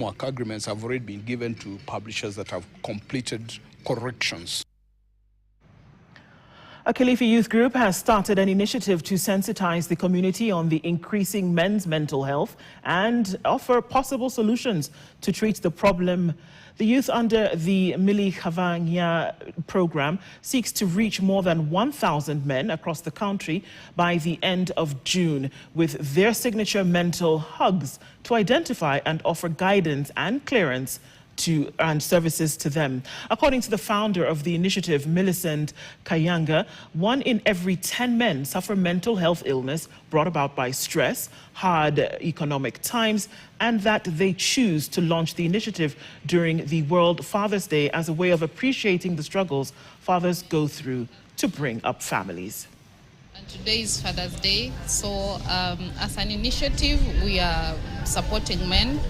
Work agreements have already been given to publishers that have completed corrections. A Kilifi youth group has started an initiative to sensitize the community on the increasing men's mental health and offer possible solutions to treat the problem. The youth under the Mili Khavanya program seeks to reach more than 1,000 men across the country by the end of June with their signature mental hugs to identify and offer guidance and clearance and services to them. According to the founder of the initiative, Millicent Kayanga, 1 in every 10 men suffer mental health illness brought about by stress, hard economic times, and that they choose to launch the initiative during the World Father's Day as a way of appreciating the struggles fathers go through to bring up families. And today is Father's Day, so as an initiative, we are supporting men.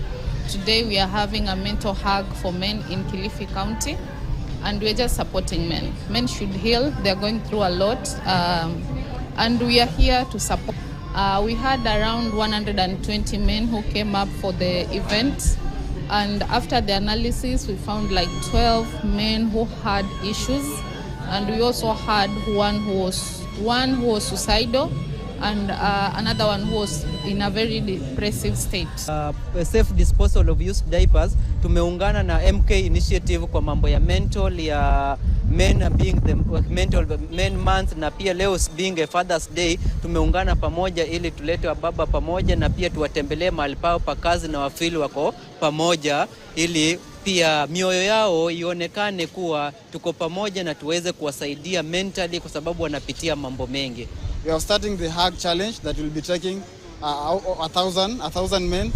Today we are having a mental hug for men in Kilifi County, and we're just supporting men. Men should heal, they're going through a lot, and we are here to support. We had around 120 men who came up for the event, and after the analysis we found like 12 men who had issues, and we also had one who was suicidal, and another one who was in a very depressive state. Safe disposal of used diapers. Tumeungana na MK initiative kwa mambo ya mental ya men being the mental men month, na pia leo being a Father's Day, tumeungana pamoja ili tulete wababa pamoja na pia tuwatembelee mahali pao pa kazi na wafili wako pamoja ili pia mioyo yao ionekane kuwa tuko pamoja na tuweze kuwasaidia mentally kwa sababu wanapitia mambo mengi. We are starting the hug challenge that will be taking 1,000 men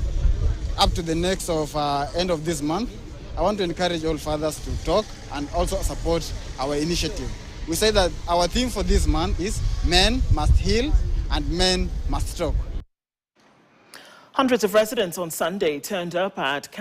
up to the next of end of this month. I want to encourage all fathers to talk and also support our initiative. We say that our theme for this month is men must heal and men must talk. Hundreds of residents on Sunday turned up at